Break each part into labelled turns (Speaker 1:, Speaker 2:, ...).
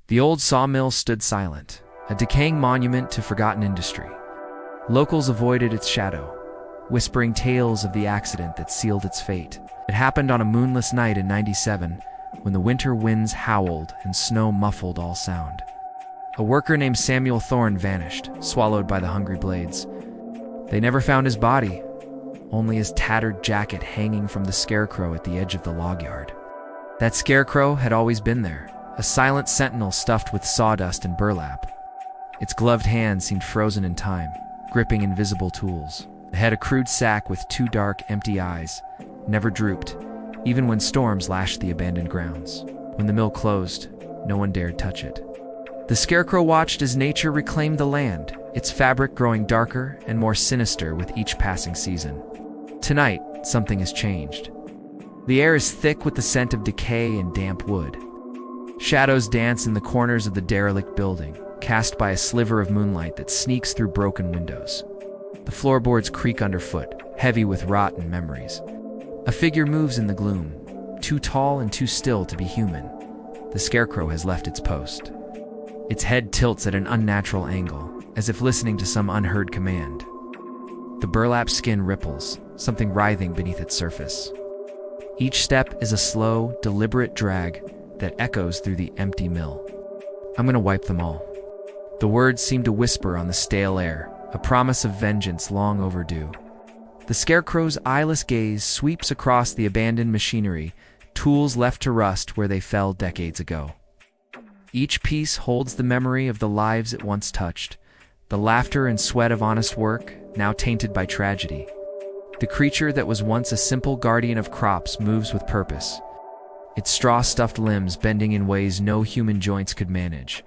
Speaker 1: The old sawmill stood silent, a decaying monument to forgotten industry. Locals avoided its shadow, whispering tales of the accident that sealed its fate. It happened on a moonless night in '97, when the winter winds howled and snow muffled all sound. A worker named Samuel Thorne vanished, swallowed by the hungry blades. They never found his body, only his tattered jacket hanging from the scarecrow at the edge of the log yard. That scarecrow had always been there, a silent sentinel stuffed with sawdust and burlap. Its gloved hand seemed frozen in time, gripping invisible tools. It had a crude sack with two dark, empty eyes, never drooped, even when storms lashed the abandoned grounds. When the mill closed, no one dared touch it. The scarecrow watched as nature reclaimed the land, its fabric growing darker and more sinister with each passing season. Tonight, something has changed. The air is thick with the scent of decay and damp wood. Shadows dance in the corners of the derelict building, cast by a sliver of moonlight that sneaks through broken windows. The floorboards creak underfoot, heavy with rot and memories. A figure moves in the gloom, too tall and too still to be human. The scarecrow has left its post. Its head tilts at an unnatural angle, as if listening to some unheard command. The burlap skin ripples, something writhing beneath its surface. Each step is a slow, deliberate drag that echoes through the empty mill. I'm gonna wipe them all. The words seem to whisper on the stale air, a promise of vengeance long overdue. The scarecrow's eyeless gaze sweeps across the abandoned machinery, tools left to rust where they fell decades ago. Each piece holds the memory of the lives it once touched, the laughter and sweat of honest work, now tainted by tragedy. The creature that was once a simple guardian of crops moves with purpose, its straw-stuffed limbs bending in ways no human joints could manage.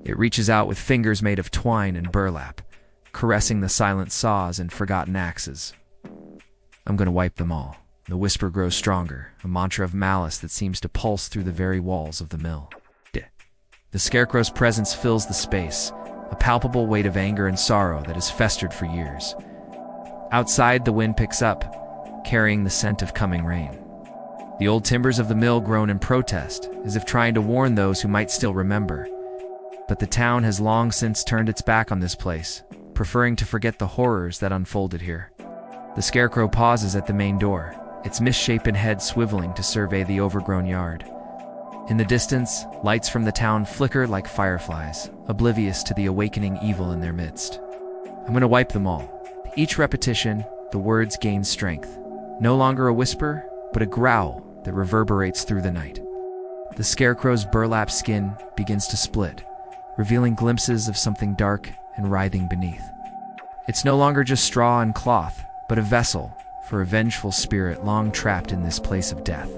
Speaker 1: It reaches out with fingers made of twine and burlap, caressing the silent saws and forgotten axes. I'm gonna wipe them all. The whisper grows stronger, a mantra of malice that seems to pulse through the very walls of the mill. The scarecrow's presence fills the space, a palpable weight of anger and sorrow that has festered for years. Outside, the wind picks up, carrying the scent of coming rain. The old timbers of the mill groan in protest, as if trying to warn those who might still remember. But the town has long since turned its back on this place, preferring to forget the horrors that unfolded here. The scarecrow pauses at the main door, its misshapen head swiveling to survey the overgrown yard. In the distance, lights from the town flicker like fireflies, oblivious to the awakening evil in their midst. I'm gonna wipe them all. With each repetition, the words gain strength. No longer a whisper, but a growl that reverberates through the night. The scarecrow's burlap skin begins to split, revealing glimpses of something dark and writhing beneath. It's no longer just straw and cloth, but a vessel for a vengeful spirit long trapped in this place of death.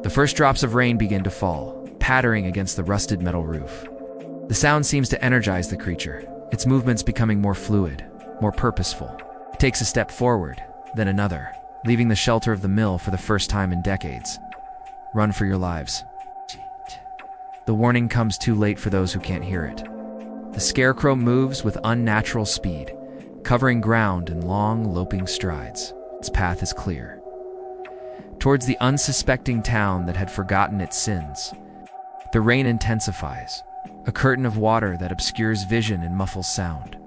Speaker 1: The first drops of rain begin to fall, pattering against the rusted metal roof. The sound seems to energize the creature, its movements becoming more fluid, more purposeful. It takes a step forward, then another, leaving the shelter of the mill for the first time in decades. Run for your lives. The warning comes too late for those who can't hear it. The scarecrow moves with unnatural speed, covering ground in long, loping strides. Its path is clear, towards the unsuspecting town that had forgotten its sins. The rain intensifies, a curtain of water that obscures vision and muffles sound.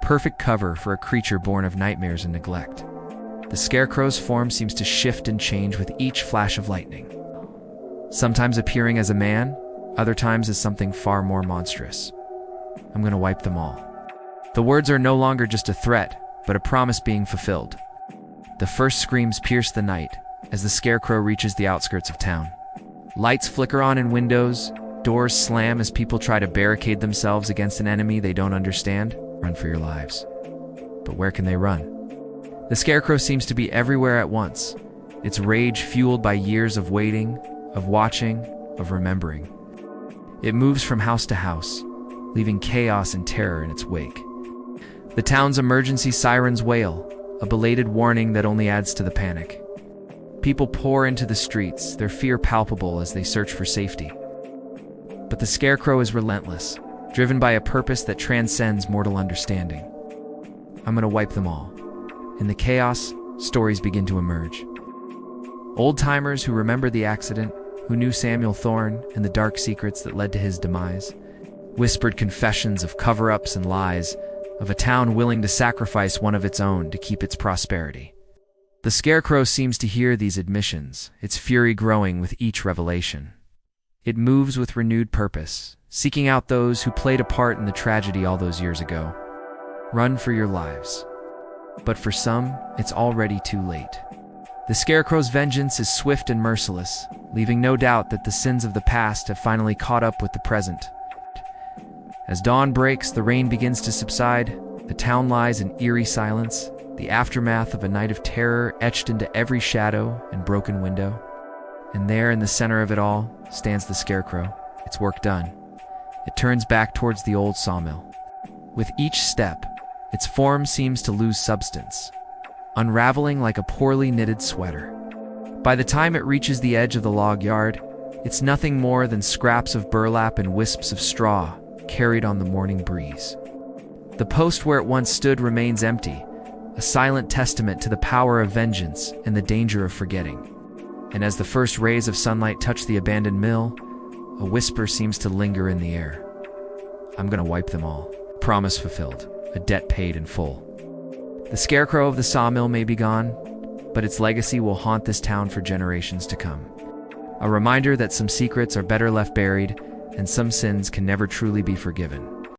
Speaker 1: Perfect cover for a creature born of nightmares and neglect. The scarecrow's form seems to shift and change with each flash of lightning, sometimes appearing as a man, other times as something far more monstrous. I'm gonna wipe them all. The words are no longer just a threat, but a promise being fulfilled. The first screams pierce the night as the scarecrow reaches the outskirts of town. Lights flicker on in windows, doors slam as people try to barricade themselves against an enemy they don't understand. Run for your lives. But where can they run? The scarecrow seems to be everywhere at once, its rage fueled by years of waiting, of watching, of remembering. It moves from house to house, leaving chaos and terror in its wake. The town's emergency sirens wail, a belated warning that only adds to the panic. People pour into the streets, their fear palpable as they search for safety. But the scarecrow is relentless, driven by a purpose that transcends mortal understanding. I'm gonna wipe them all. In the chaos, stories begin to emerge. Old-timers who remember the accident, who knew Samuel Thorne and the dark secrets that led to his demise. Whispered confessions of cover-ups and lies, of a town willing to sacrifice one of its own to keep its prosperity. The Scarecrow seems to hear these admissions, its fury growing with each revelation. It moves with renewed purpose, seeking out those who played a part in the tragedy all those years ago. Run for your lives. But for some, it's already too late. The Scarecrow's vengeance is swift and merciless, leaving no doubt that the sins of the past have finally caught up with the present. As dawn breaks, the rain begins to subside, the town lies in eerie silence, the aftermath of a night of terror etched into every shadow and broken window. And there, in the center of it all, stands the Scarecrow, its work done. It turns back towards the old sawmill. With each step, its form seems to lose substance, unraveling like a poorly knitted sweater. By the time it reaches the edge of the log yard, it's nothing more than scraps of burlap and wisps of straw carried on the morning breeze. The post where it once stood remains empty, a silent testament to the power of vengeance and the danger of forgetting. And as the first rays of sunlight touch the abandoned mill, a whisper seems to linger in the air. I'm gonna wipe them all. Promise fulfilled, a debt paid in full. The Scarecrow of the Sawmill may be gone, but its legacy will haunt this town for generations to come. A reminder that some secrets are better left buried, and some sins can never truly be forgiven.